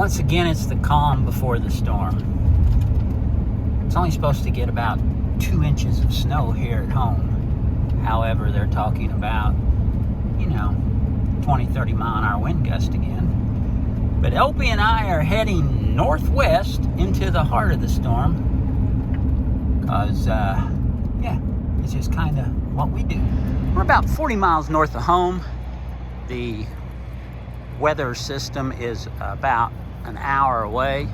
Once again, it's the calm before the storm. It's only supposed to get about 2 inches of snow here at home. However, they're talking about, 20, 30 mile an hour wind gust again. But Opie and I are heading northwest into the heart of the storm. Because, it's just kind of what we do. We're about 40 miles north of home. The weather system is about an hour away.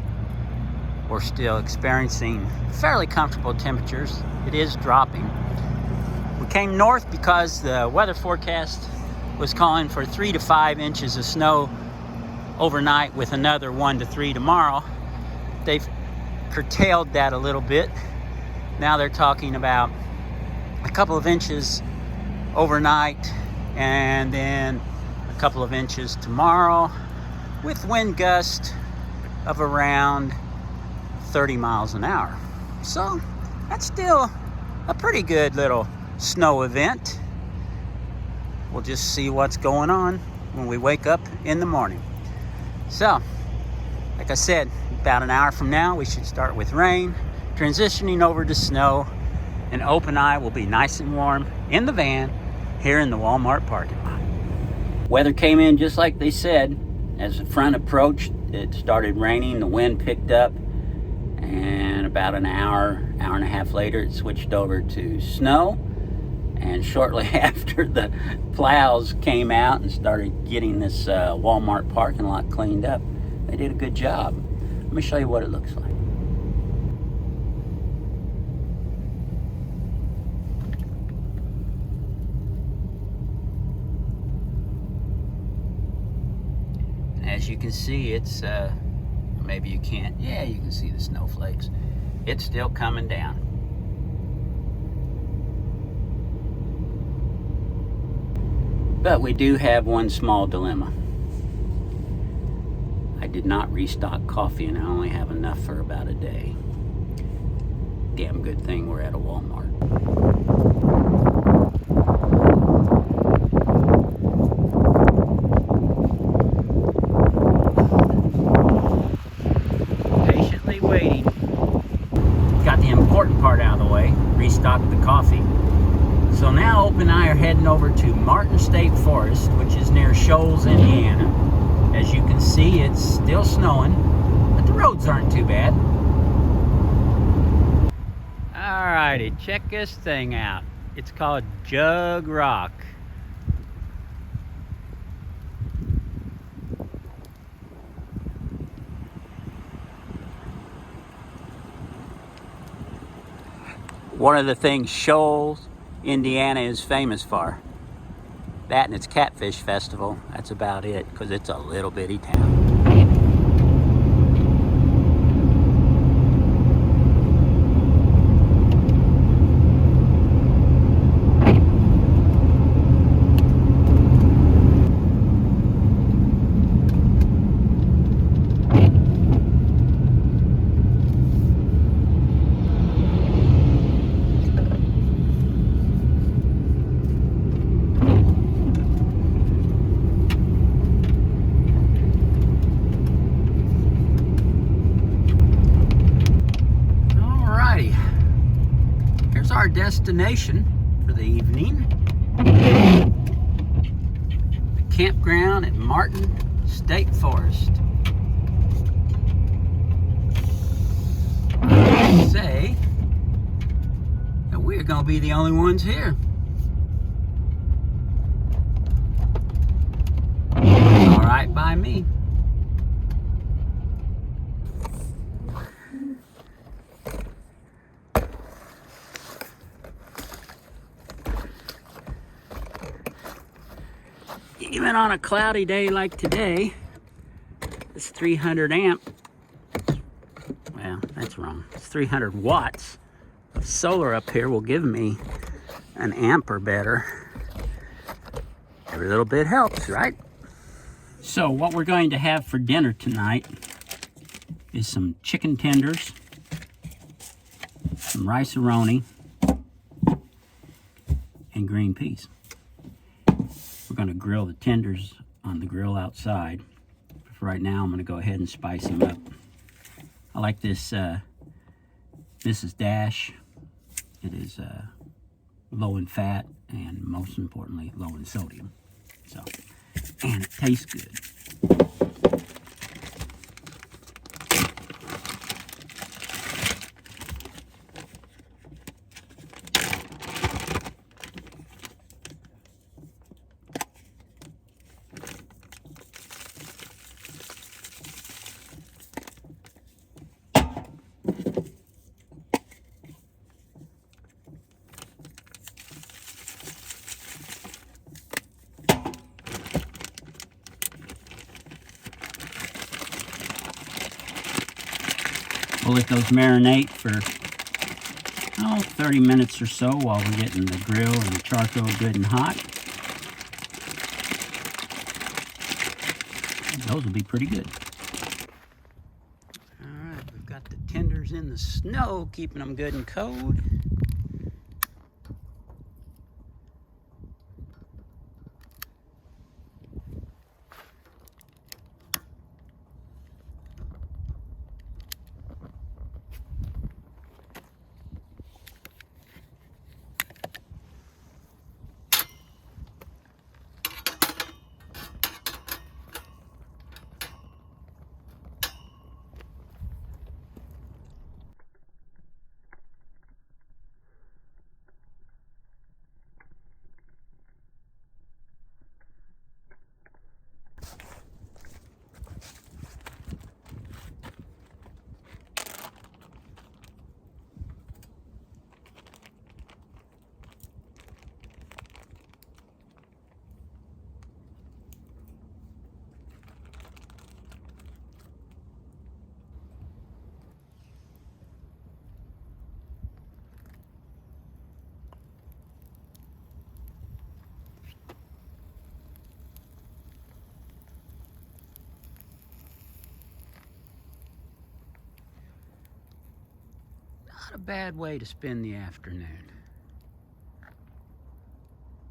We're still experiencing fairly comfortable temperatures. It is dropping. We came north because the weather forecast was calling for 3 to 5 inches of snow overnight with another 1 to 3 tomorrow. They've curtailed that a little bit. Now they're talking about a couple of inches overnight and then a couple of inches tomorrow with wind gusts of around 30 miles an hour. So that's still a pretty good little snow event. We'll just see what's going on when we wake up in the morning. So, like I said, about an hour from now, we should start with rain, transitioning over to snow, and Opie and I will be nice and warm in the van here in the Walmart parking lot. Weather came in just like they said. As the front approached, it started raining, the wind picked up, and about an hour and a half later, it switched over to snow. And shortly after, the plows came out and started getting this Walmart parking lot cleaned up. They did a good job. Let me show you what it looks like. As you can see, it's, maybe you can't, yeah, you can see the snowflakes. It's still coming down. But we do have one small dilemma. I did not restock coffee and I only have enough for about a day. Damn good thing we're at a Walmart. Patiently waiting. Got the important part out of the way, restocked the coffee. So now Opie and I are heading over to Martin State Forest, which is near Shoals, Indiana. As you can see, it's still snowing, but the roads aren't too bad. Alrighty, check this thing out. It's called Jug Rock. One of the things Shoals, Indiana is famous for. That and its Catfish Festival. That's about it, because it's a little bitty town. Our destination for the evening, the campground at Martin State Forest. I say that we're going to be the only ones here. All right by me. Even on a cloudy day like today, this 300 amp, well, that's wrong. It's 300 watts of solar up here will give me an amp or better. Every little bit helps, right? So what we're going to have for dinner tonight is some chicken tenders, some rice-a-roni, and green peas. We're going to grill the tenders on the grill outside. right now, I'm going to go ahead and spice him up. I like this Mrs. Dash. It is low in fat and most importantly low in sodium. So, and it tastes good. We'll let those marinate for 30 minutes or so while we're getting the grill and the charcoal good and hot. Those will be pretty good. All right, we've got the tenders in the snow, keeping them good and cold. Not a bad way to spend the afternoon.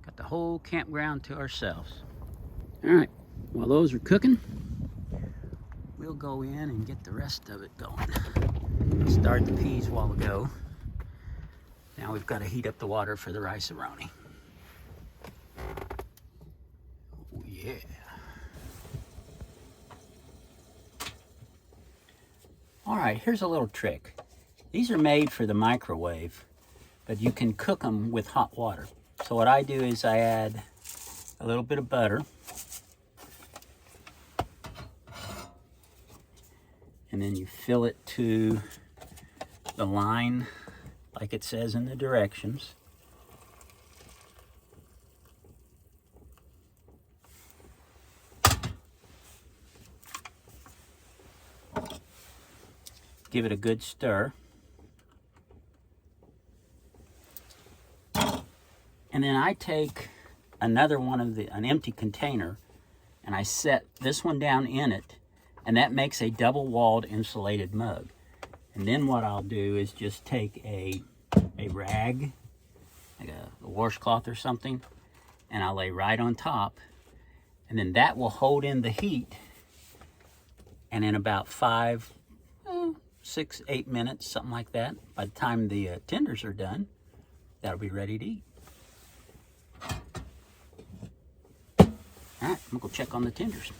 Got the whole campground to ourselves. All right, while those are cooking, we'll go in and get the rest of it going. Started the peas a while ago. Now we've got to heat up the water for the rice-a-roni. Oh yeah. All right, here's a little trick. These are made for the microwave, but you can cook them with hot water. So what I do is I add a little bit of butter, and then you fill it to the line like it says in the directions. Give it a good stir. And then I take another one of an empty container and I set this one down in it, and that makes a double-walled insulated mug. And then what I'll do is just take a rag, like a washcloth or something, and I'll lay right on top, and then that will hold in the heat, and in about 5, 6, 8 minutes, something like that, by the time the tenders are done, that'll be ready to eat. All right, I'm gonna go check on the tenders.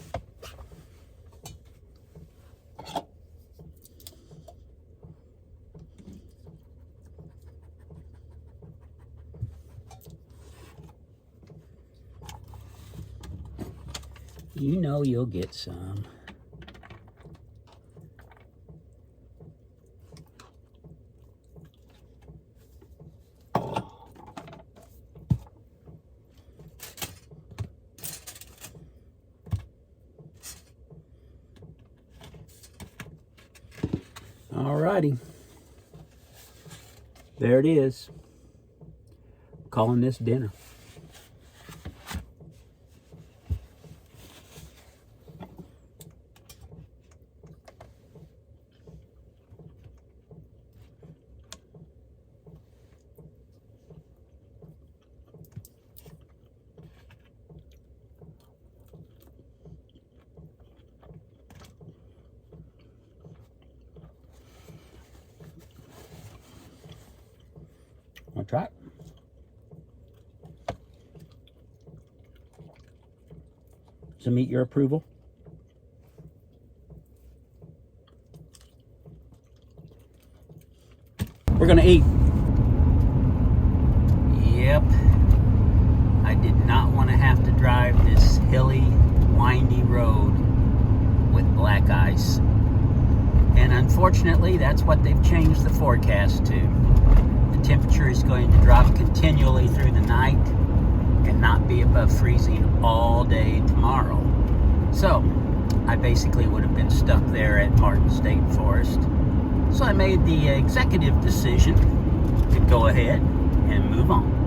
You know you'll get some. Alrighty, there it is. Calling this dinner. try it. Does it meet your approval? We're gonna eat. Yep. I did not want to have to drive this hilly, windy road with black ice. And unfortunately, that's what they've changed the forecast to. The temperature is going to drop continually through the night and not be above freezing all day tomorrow. So, I basically would have been stuck there at Martin State Forest. So I made the executive decision to go ahead and move on.